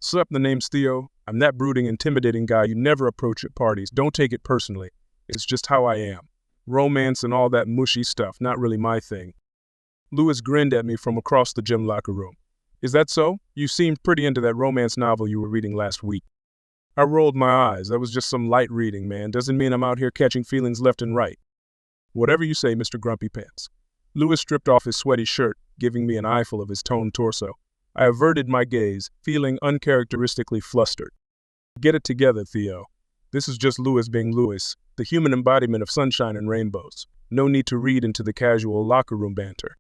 Sup, the name's Theo. I'm that brooding, intimidating guy you never approach at parties. Don't take it personally. It's just how I am. Romance and all that mushy stuff, not really my thing. Lewis grinned at me from across the gym locker room. Is that so? You seemed pretty into that romance novel you were reading last week. I rolled my eyes. That was just some light reading, man. Doesn't mean I'm out here catching feelings left and right. Whatever you say, Mr. Grumpy Pants. Lewis stripped off his sweaty shirt, giving me an eyeful of his toned torso. I averted my gaze, feeling uncharacteristically flustered. Get it together, Theo. This is just Lewis being Lewis, the human embodiment of sunshine and rainbows. No need to read into the casual locker room banter.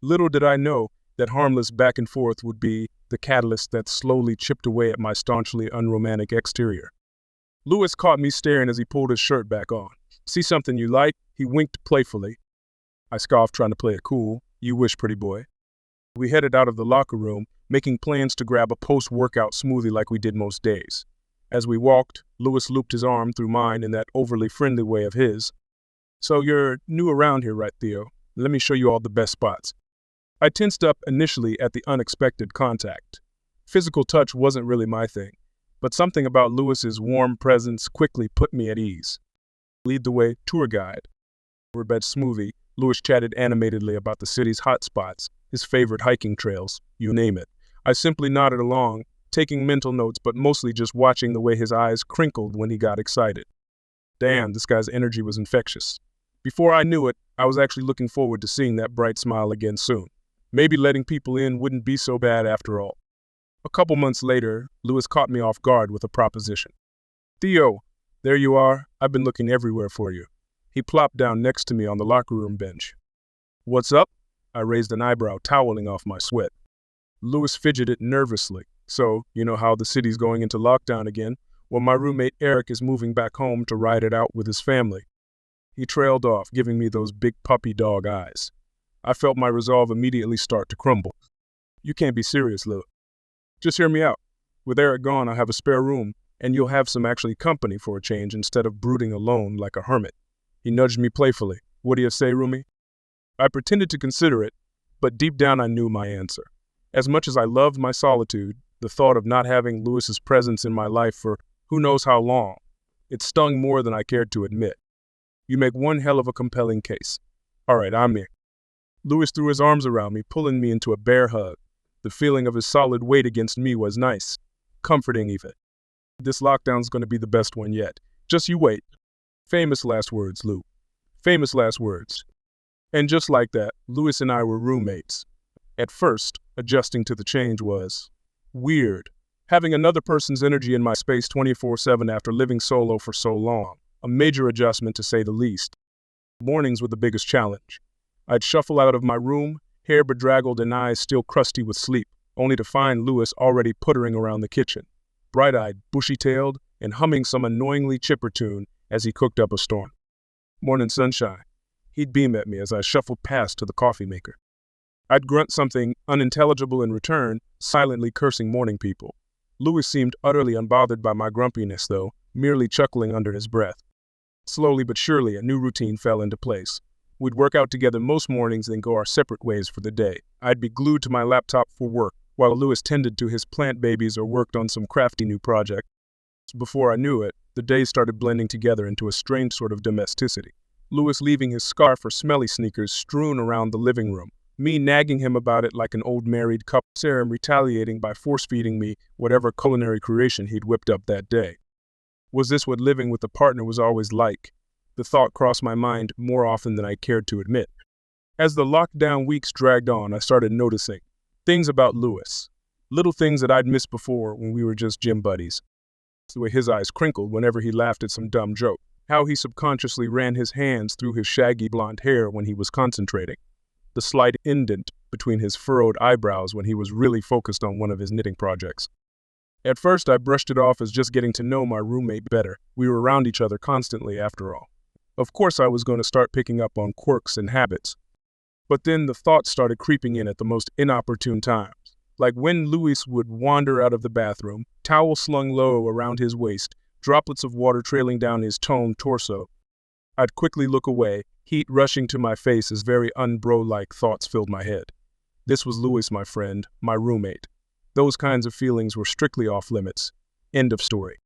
Little did I know that harmless back and forth would be the catalyst that slowly chipped away at my staunchly unromantic exterior. Lewis caught me staring as he pulled his shirt back on. See something you like? He winked playfully. I scoffed, trying to play it cool. You wish, pretty boy. We headed out of the locker room, making plans to grab a post-workout smoothie like we did most days. As we walked, Lewis looped his arm through mine in that overly friendly way of his. So you're new around here, right, Theo? Let me show you all the best spots. I tensed up initially at the unexpected contact. Physical touch wasn't really my thing, but something about Lewis's warm presence quickly put me at ease. Lead the way, tour guide. Over bed smoothie, Lewis chatted animatedly about the city's hot spots, his favorite hiking trails, you name it. I simply nodded along, taking mental notes but mostly just watching the way his eyes crinkled when he got excited. Damn, this guy's energy was infectious. Before I knew it, I was actually looking forward to seeing that bright smile again soon. Maybe letting people in wouldn't be so bad after all. A couple months later, Lewis caught me off guard with a proposition. Theo, there you are. I've been looking everywhere for you. He plopped down next to me on the locker room bench. What's up? I raised an eyebrow, toweling off my sweat. Lewis fidgeted nervously. So, you know how the city's going into lockdown again? Well, my roommate Eric is moving back home to ride it out with his family. He trailed off, giving me those big puppy dog eyes. I felt my resolve immediately start to crumble. You can't be serious, Lou. Just hear me out. With Eric gone, I'll have a spare room, and you'll have some actually company for a change instead of brooding alone like a hermit. He nudged me playfully. What do you say, roomie? I pretended to consider it, but deep down I knew my answer. As much as I loved my solitude, the thought of not having Lewis's presence in my life for who knows how long, it stung more than I cared to admit. You make one hell of a compelling case. All right, I'm here. Lewis threw his arms around me, pulling me into a bear hug. The feeling of his solid weight against me was nice, comforting even. This lockdown's gonna be the best one yet. Just you wait. Famous last words, Lou. Famous last words. And just like that, Lewis and I were roommates. At first, adjusting to the change was weird. Having another person's energy in my space 24/7 after living solo for so long. A major adjustment to say the least. Mornings were the biggest challenge. I'd shuffle out of my room, hair bedraggled and eyes still crusty with sleep, only to find Lewis already puttering around the kitchen, bright-eyed, bushy-tailed, and humming some annoyingly chipper tune as he cooked up a storm. Morning sunshine. He'd beam at me as I shuffled past to the coffee maker. I'd grunt something unintelligible in return, silently cursing morning people. Lewis seemed utterly unbothered by my grumpiness, though, merely chuckling under his breath. Slowly but surely, a new routine fell into place. We'd work out together most mornings, then go our separate ways for the day. I'd be glued to my laptop for work, while Lewis tended to his plant babies or worked on some crafty new project. Before I knew it, the days started blending together into a strange sort of domesticity. Lewis leaving his scarf or smelly sneakers strewn around the living room, me nagging him about it like an old married couple, Sarah retaliating by force-feeding me whatever culinary creation he'd whipped up that day. Was this what living with a partner was always like? The thought crossed my mind more often than I cared to admit. As the lockdown weeks dragged on, I started noticing things about Lewis. Little things that I'd missed before when we were just gym buddies. The way his eyes crinkled whenever he laughed at some dumb joke. How he subconsciously ran his hands through his shaggy blonde hair when he was concentrating. The slight indent between his furrowed eyebrows when he was really focused on one of his knitting projects. At first, I brushed it off as just getting to know my roommate better. We were around each other constantly, after all. Of course, I was going to start picking up on quirks and habits. But then the thoughts started creeping in at the most inopportune times. Like when Lewis would wander out of the bathroom, towel slung low around his waist, droplets of water trailing down his toned torso. I'd quickly look away, heat rushing to my face as very unbro-like thoughts filled my head. This was Lewis, my friend, my roommate. Those kinds of feelings were strictly off limits. End of story.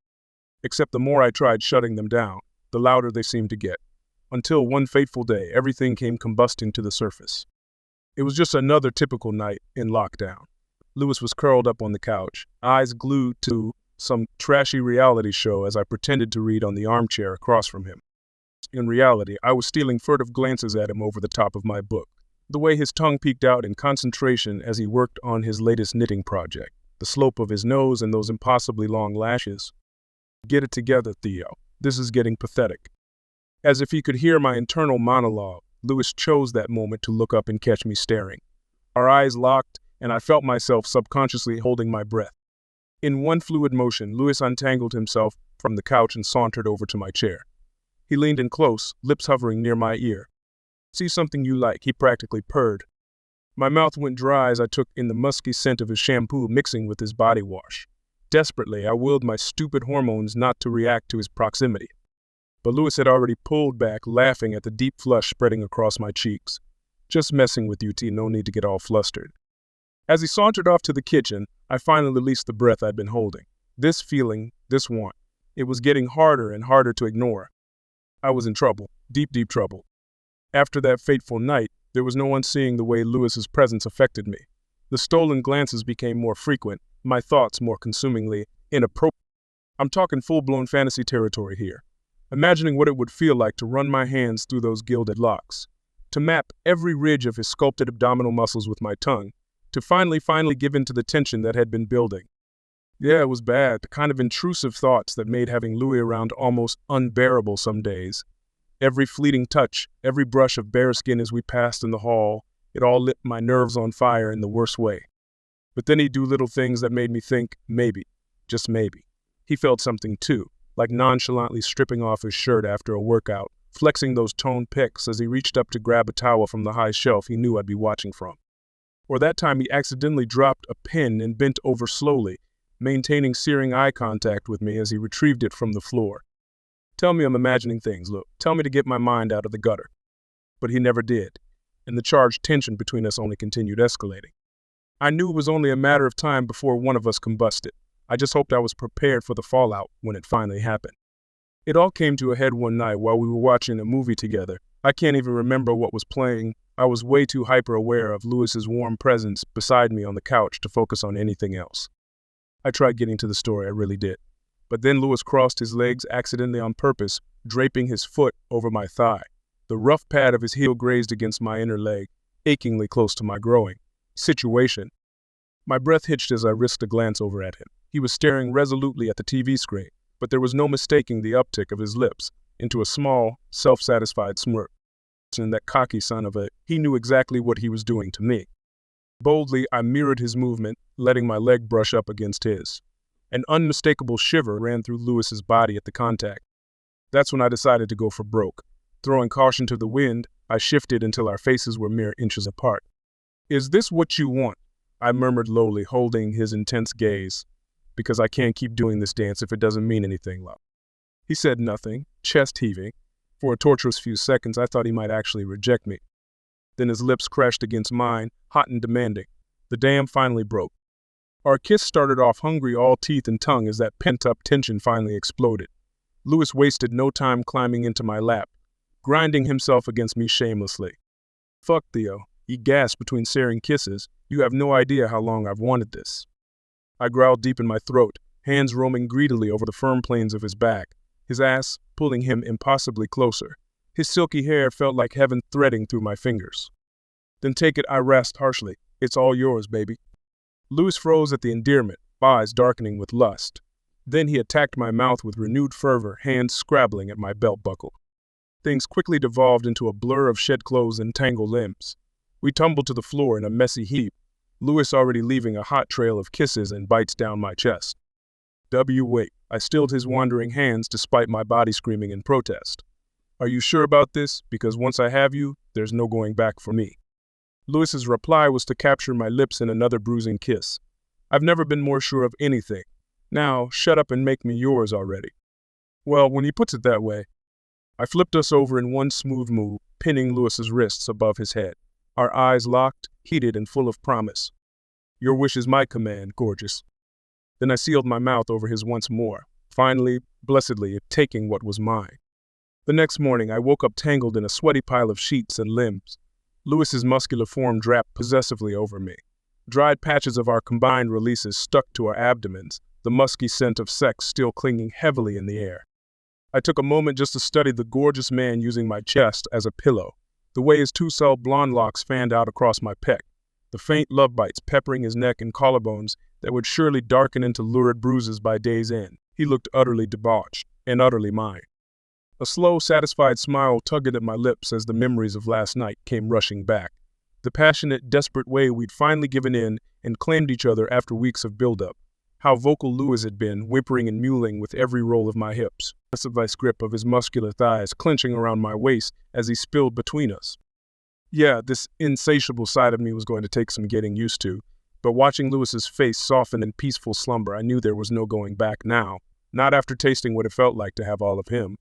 Except the more I tried shutting them down, the louder they seemed to get. Until one fateful day, everything came combusting to the surface. It was just another typical night in lockdown. Lewis was curled up on the couch, eyes glued to some trashy reality show as I pretended to read on the armchair across from him. In reality, I was stealing furtive glances at him over the top of my book. The way his tongue peeked out in concentration as he worked on his latest knitting project, the slope of his nose and those impossibly long lashes. Get it together, Theo. This is getting pathetic. As if he could hear my internal monologue, Lewis chose that moment to look up and catch me staring. Our eyes locked, and I felt myself subconsciously holding my breath. In one fluid motion, Lewis untangled himself from the couch and sauntered over to my chair. He leaned in close, lips hovering near my ear. "See something you like," he practically purred. My mouth went dry as I took in the musky scent of his shampoo mixing with his body wash. Desperately, I willed my stupid hormones not to react to his proximity. But Lewis had already pulled back, laughing at the deep flush spreading across my cheeks. "Just messing with you, T, no need to get all flustered." As he sauntered off to the kitchen, I finally released the breath I'd been holding. This feeling, this want, it was getting harder and harder to ignore. I was in trouble, deep, deep trouble. After that fateful night, there was no unseeing the way Lewis's presence affected me. The stolen glances became more frequent, my thoughts more consumingly inappropriate. I'm talking full-blown fantasy territory here. Imagining what it would feel like to run my hands through those gilded locks, to map every ridge of his sculpted abdominal muscles with my tongue, to finally give in to the tension that had been building. Yeah, it was bad, the kind of intrusive thoughts that made having Louis around almost unbearable some days. Every fleeting touch, every brush of bare skin as we passed in the hall, it all lit my nerves on fire in the worst way. But then he'd do little things that made me think, maybe, just maybe, he felt something too, like nonchalantly stripping off his shirt after a workout, flexing those toned pecs as he reached up to grab a towel from the high shelf he knew I'd be watching from. Or that time he accidentally dropped a pen and bent over slowly, maintaining searing eye contact with me as he retrieved it from the floor. Tell me I'm imagining things, look. Tell me to get my mind out of the gutter. But he never did, and the charged tension between us only continued escalating. I knew it was only a matter of time before one of us combusted. I just hoped I was prepared for the fallout when it finally happened. It all came to a head one night while we were watching a movie together. I can't even remember what was playing. I was way too hyper-aware of Lewis's warm presence beside me on the couch to focus on anything else. I tried getting to the story, I really did. But then Lewis crossed his legs accidentally on purpose, draping his foot over my thigh. The rough pad of his heel grazed against my inner leg, achingly close to my growing situation. My breath hitched as I risked a glance over at him. He was staring resolutely at the TV screen, but there was no mistaking the uptick of his lips into a small, self-satisfied smirk. And that cocky son of a, he knew exactly what he was doing to me. Boldly, I mirrored his movement, letting my leg brush up against his. An unmistakable shiver ran through Lewis's body at the contact. That's when I decided to go for broke. Throwing caution to the wind, I shifted until our faces were mere inches apart. "Is this what you want?" I murmured lowly, holding his intense gaze. "Because I can't keep doing this dance if it doesn't mean anything, love." He said nothing, chest heaving. For a torturous few seconds, I thought he might actually reject me. Then his lips crashed against mine, hot and demanding. The dam finally broke. Our kiss started off hungry, all teeth and tongue, as that pent-up tension finally exploded. Lewis wasted no time climbing into my lap, grinding himself against me shamelessly. "Fuck, Theo," he gasped between searing kisses. "You have no idea how long I've wanted this." I growled deep in my throat, hands roaming greedily over the firm planes of his back, his ass pulling him impossibly closer. His silky hair felt like heaven threading through my fingers. "Then take it," I rasped harshly. "It's all yours, baby." Lewis froze at the endearment, eyes darkening with lust. Then he attacked my mouth with renewed fervor, hands scrabbling at my belt buckle. Things quickly devolved into a blur of shed clothes and tangled limbs. We tumbled to the floor in a messy heap, Lewis already leaving a hot trail of kisses and bites down my chest. Wait, I stilled his wandering hands despite my body screaming in protest. "Are you sure about this? Because once I have you, there's no going back for me." Lewis's reply was to capture my lips in another bruising kiss. "I've never been more sure of anything. Now, shut up and make me yours already." Well, when he puts it that way. I flipped us over in one smooth move, pinning Lewis's wrists above his head. Our eyes locked, heated and full of promise. Your wish is my command, gorgeous. Then I sealed my mouth over his once more, finally, blessedly, taking what was mine. The next morning, I woke up tangled in a sweaty pile of sheets and limbs. Lewis's muscular form draped possessively over me. Dried patches of our combined releases stuck to our abdomens, the musky scent of sex still clinging heavily in the air. I took a moment just to study the gorgeous man using my chest as a pillow, the way his two-cell blonde locks fanned out across my pec, the faint love bites peppering his neck and collarbones that would surely darken into lurid bruises by day's end. He looked utterly debauched, and utterly mine. A slow, satisfied smile tugged at my lips as the memories of last night came rushing back. The passionate, desperate way we'd finally given in and claimed each other after weeks of build-up. How vocal Lewis had been, whimpering and mewling with every roll of my hips. The vice grip of his muscular thighs clenching around my waist as he spilled between us. Yeah, this insatiable side of me was going to take some getting used to, but watching Lewis's face soften in peaceful slumber, I knew there was no going back now, not after tasting what it felt like to have all of him.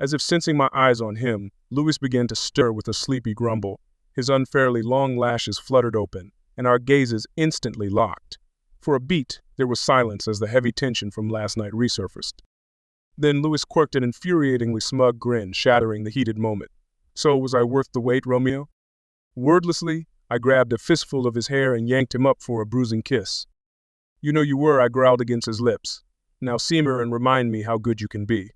As if sensing my eyes on him, Lewis began to stir with a sleepy grumble. His unfairly long lashes fluttered open, and our gazes instantly locked. For a beat, there was silence as the heavy tension from last night resurfaced. Then Lewis quirked an infuriatingly smug grin, shattering the heated moment. So was I worth the wait, Romeo? Wordlessly, I grabbed a fistful of his hair and yanked him up for a bruising kiss. You know you were, I growled against his lips. Now simmer and remind me how good you can be.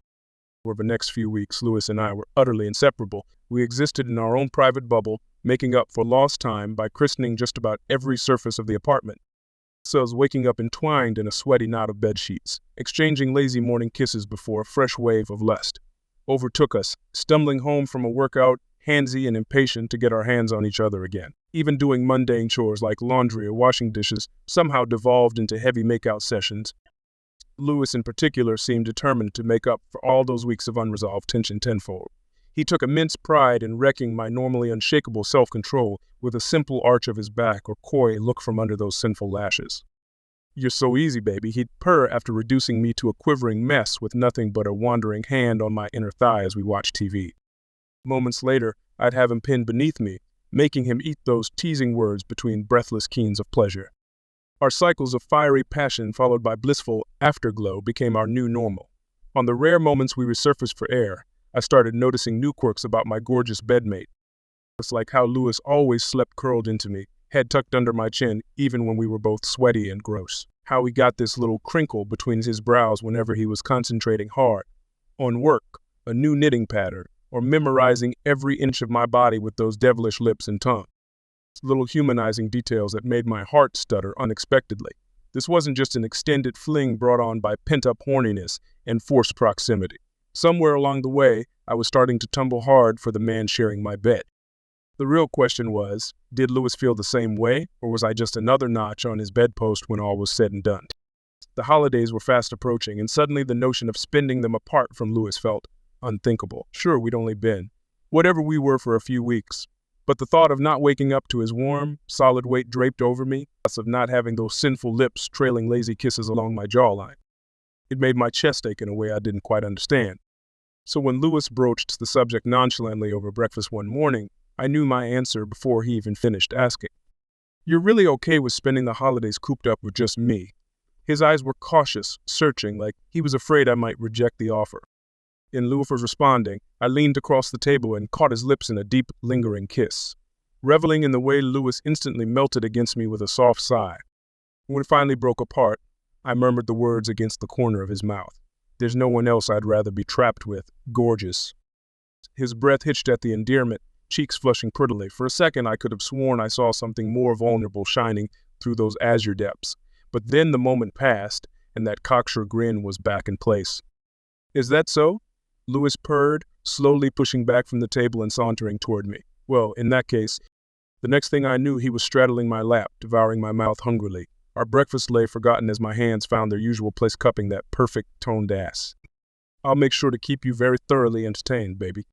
For the next few weeks, Lewis and I were utterly inseparable. We existed in our own private bubble, making up for lost time by christening just about every surface of the apartment. Ourselves waking up entwined in a sweaty knot of bed sheets, exchanging lazy morning kisses before a fresh wave of lust overtook us, stumbling home from a workout, handsy and impatient to get our hands on each other again. Even doing mundane chores like laundry or washing dishes somehow devolved into heavy makeout sessions. Lewis in particular seemed determined to make up for all those weeks of unresolved tension tenfold. He took immense pride in wrecking my normally unshakable self-control with a simple arch of his back or coy look from under those sinful lashes. You're so easy, baby, he'd purr after reducing me to a quivering mess with nothing but a wandering hand on my inner thigh as we watched TV. Moments later, I'd have him pinned beneath me, making him eat those teasing words between breathless keens of pleasure. Our cycles of fiery passion followed by blissful afterglow became our new normal. On the rare moments we resurfaced for air, I started noticing new quirks about my gorgeous bedmate. It's like how Lewis always slept curled into me, head tucked under my chin, even when we were both sweaty and gross. How he got this little crinkle between his brows whenever he was concentrating hard on work, a new knitting pattern, or memorizing every inch of my body with those devilish lips and tongue. Little humanizing details that made my heart stutter unexpectedly. This wasn't just an extended fling brought on by pent-up horniness and forced proximity. Somewhere along the way, I was starting to tumble hard for the man sharing my bed. The real question was, did Lewis feel the same way, or was I just another notch on his bedpost when all was said and done? The holidays were fast approaching, and suddenly the notion of spending them apart from Lewis felt unthinkable. Sure, we'd only been whatever we were for a few weeks, but the thought of not waking up to his warm, solid weight draped over me, plus of not having those sinful lips trailing lazy kisses along my jawline, it made my chest ache in a way I didn't quite understand. So when Lewis broached the subject nonchalantly over breakfast one morning, I knew my answer before he even finished asking. You're really okay with spending the holidays cooped up with just me? His eyes were cautious, searching, like he was afraid I might reject the offer. In lieu of responding, I leaned across the table and caught his lips in a deep, lingering kiss, reveling in the way Lewis instantly melted against me with a soft sigh. When it finally broke apart, I murmured the words against the corner of his mouth. There's no one else I'd rather be trapped with, gorgeous. His breath hitched at the endearment, cheeks flushing prettily. For a second, I could have sworn I saw something more vulnerable shining through those azure depths. But then the moment passed, and that cocksure grin was back in place. Is that so? Lewis purred, slowly pushing back from the table and sauntering toward me. Well, in that case, the next thing I knew, he was straddling my lap, devouring my mouth hungrily. Our breakfast lay forgotten as my hands found their usual place cupping that perfect toned ass. I'll make sure to keep you very thoroughly entertained, baby.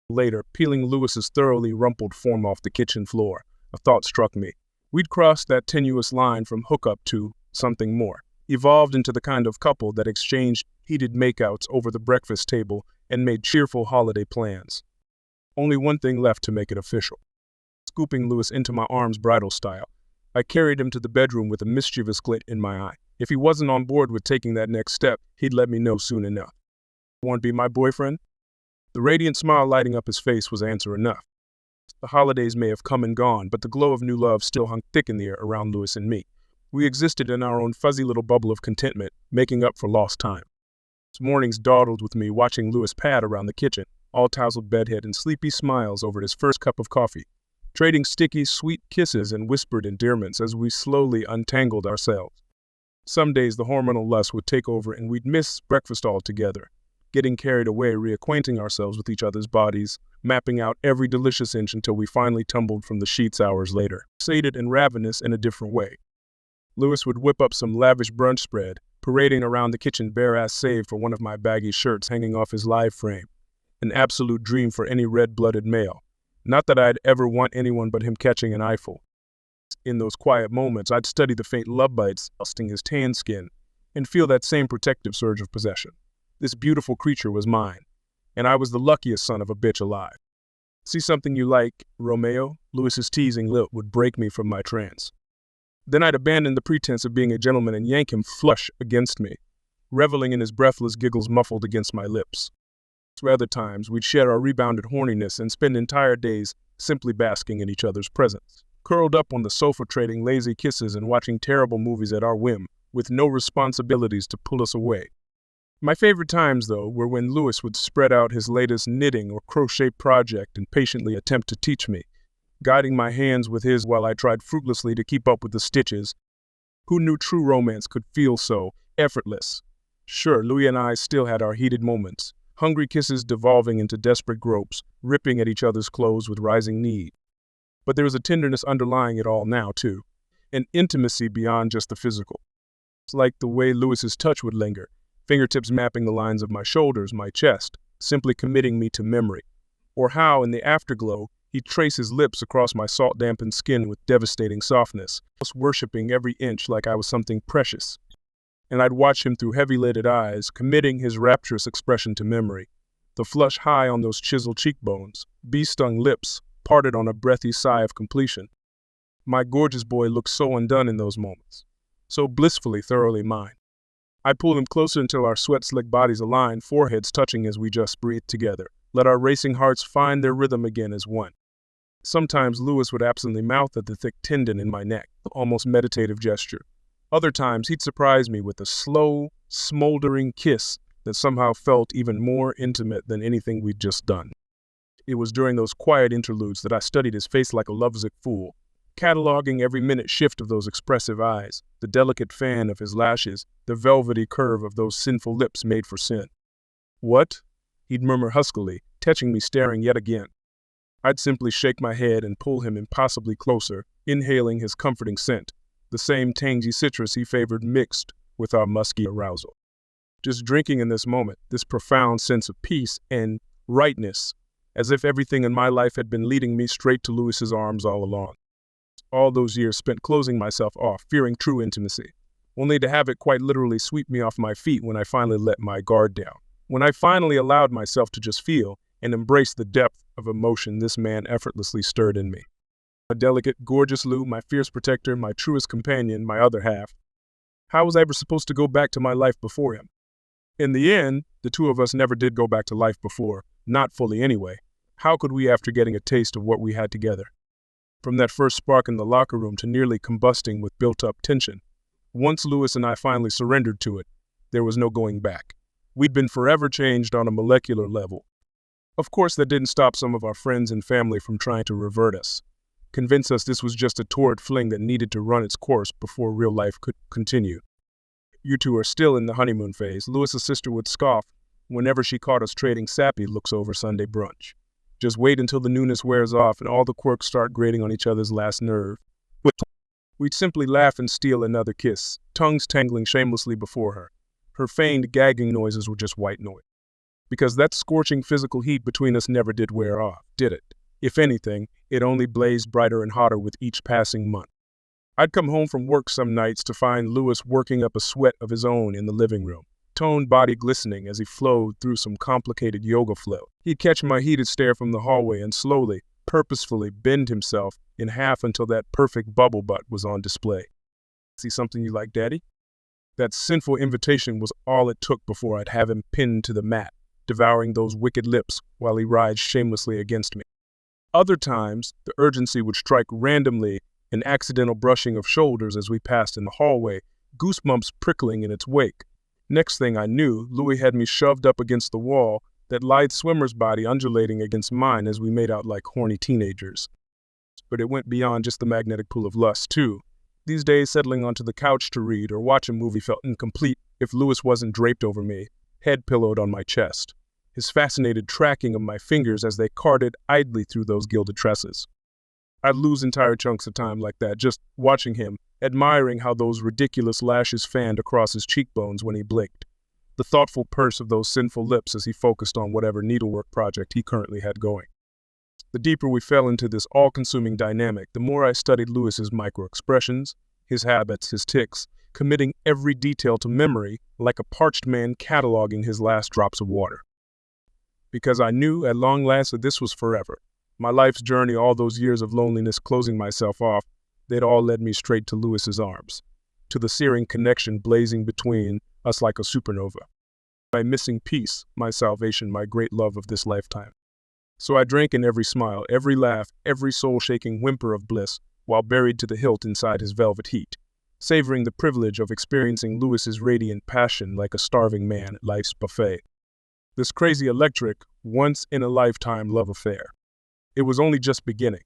Later, peeling Lewis's thoroughly rumpled form off the kitchen floor, a thought struck me. We'd crossed that tenuous line from hookup to something more, evolved into the kind of couple that exchanged heated makeouts over the breakfast table and made cheerful holiday plans. Only one thing left to make it official. Scooping Lewis into my arms bridal style, I carried him to the bedroom with a mischievous glint in my eye. If he wasn't on board with taking that next step, he'd let me know soon enough. Want to be my boyfriend? The radiant smile lighting up his face was answer enough. The holidays may have come and gone, but the glow of new love still hung thick in the air around Louis and me. We existed in our own fuzzy little bubble of contentment, making up for lost time. Mornings dawdled with me watching Louis pad around the kitchen, all tousled bedhead and sleepy smiles over his first cup of coffee, trading sticky, sweet kisses and whispered endearments as we slowly untangled ourselves. Some days the hormonal lust would take over and we'd miss breakfast altogether, getting carried away reacquainting ourselves with each other's bodies, mapping out every delicious inch until we finally tumbled from the sheets hours later, sated and ravenous in a different way. Louis would whip up some lavish brunch spread, parading around the kitchen bare-ass save for one of my baggy shirts hanging off his live frame. An absolute dream for any red-blooded male. Not that I'd ever want anyone but him catching an eyeful. In those quiet moments, I'd study the faint love bites dusting his tan skin and feel that same protective surge of possession. This beautiful creature was mine, and I was the luckiest son of a bitch alive. See something you like, Romeo? Louis's teasing lip would break me from my trance. Then I'd abandon the pretense of being a gentleman and yank him flush against me, reveling in his breathless giggles muffled against my lips. Other times, we'd share our rebounded horniness and spend entire days simply basking in each other's presence, curled up on the sofa trading lazy kisses and watching terrible movies at our whim, with no responsibilities to pull us away. My favorite times, though, were when Louis would spread out his latest knitting or crochet project and patiently attempt to teach me, guiding my hands with his while I tried fruitlessly to keep up with the stitches. Who knew true romance could feel so effortless? Sure, Louis and I still had our heated moments, hungry kisses devolving into desperate gropes, ripping at each other's clothes with rising need. But there was a tenderness underlying it all now, too, an intimacy beyond just the physical. It's like the way Louis's touch would linger, fingertips mapping the lines of my shoulders, my chest, simply committing me to memory. Or how, in the afterglow, he'd trace his lips across my salt-dampened skin with devastating softness, just worshipping every inch like I was something precious. And I'd watch him through heavy-lidded eyes, committing his rapturous expression to memory. The flush high on those chiseled cheekbones, bee-stung lips, parted on a breathy sigh of completion. My gorgeous boy looked so undone in those moments, so blissfully, thoroughly mine. I'd pull him closer until our sweat-slick bodies aligned, foreheads touching as we just breathed together, let our racing hearts find their rhythm again as one. Sometimes Louis would absently mouth at the thick tendon in my neck, almost meditative gesture. Other times he'd surprise me with a slow, smoldering kiss that somehow felt even more intimate than anything we'd just done. It was during those quiet interludes that I studied his face like a lovesick fool, cataloging every minute shift of those expressive eyes, the delicate fan of his lashes, the velvety curve of those sinful lips made for sin. "What?" he'd murmur huskily, catching me staring yet again. I'd simply shake my head and pull him impossibly closer, inhaling his comforting scent, the same tangy citrus he favored mixed with our musky arousal. Just drinking in this moment, this profound sense of peace and rightness, as if everything in my life had been leading me straight to Louis's arms all along. All those years spent closing myself off, fearing true intimacy, only to have it quite literally sweep me off my feet when I finally let my guard down. When I finally allowed myself to just feel and embrace the depth of emotion this man effortlessly stirred in me. A delicate, gorgeous Lou, my fierce protector, my truest companion, my other half. How was I ever supposed to go back to my life before him? In the end, the two of us never did go back to life before, not fully anyway. How could we after getting a taste of what we had together? From that first spark in the locker room to nearly combusting with built-up tension. Once Louis and I finally surrendered to it, there was no going back. We'd been forever changed on a molecular level. Of course, that didn't stop some of our friends and family from trying to revert us, convince us this was just a torrid fling that needed to run its course before real life could continue. "You two are still in the honeymoon phase," Louis's sister would scoff whenever she caught us trading sappy looks over Sunday brunch. "Just wait until the newness wears off and all the quirks start grating on each other's last nerve." We'd simply laugh and steal another kiss, tongues tangling shamelessly before her. Her feigned gagging noises were just white noise. Because that scorching physical heat between us never did wear off, did it? If anything, it only blazed brighter and hotter with each passing month. I'd come home from work some nights to find Louis working up a sweat of his own in the living room, toned body glistening as he flowed through some complicated yoga flow. He'd catch my heated stare from the hallway and slowly, purposefully bend himself in half until that perfect bubble butt was on display. See something you like, Daddy? That sinful invitation was all it took before I'd have him pinned to the mat, devouring those wicked lips while he writhed shamelessly against me. Other times, the urgency would strike randomly, an accidental brushing of shoulders as we passed in the hallway, goosebumps prickling in its wake. Next thing I knew, Louis had me shoved up against the wall, that lithe swimmer's body undulating against mine as we made out like horny teenagers. But it went beyond just the magnetic pull of lust, too. These days, settling onto the couch to read or watch a movie felt incomplete if Louis wasn't draped over me, head pillowed on my chest, his fascinated tracking of my fingers as they carted idly through those gilded tresses. I'd lose entire chunks of time like that, just watching him, admiring how those ridiculous lashes fanned across his cheekbones when he blinked, the thoughtful purse of those sinful lips as he focused on whatever needlework project he currently had going. The deeper we fell into this all-consuming dynamic, the more I studied Louis's micro-expressions, his habits, his tics, committing every detail to memory like a parched man cataloging his last drops of water. Because I knew at long last that this was forever. My life's journey, all those years of loneliness closing myself off, they'd all led me straight to Louis's arms, to the searing connection blazing between us like a supernova. My missing piece, my salvation, my great love of this lifetime. So I drank in every smile, every laugh, every soul-shaking whimper of bliss, while buried to the hilt inside his velvet heat, savoring the privilege of experiencing Louis's radiant passion like a starving man at life's buffet. This crazy electric, once-in-a-lifetime love affair. It was only just beginning.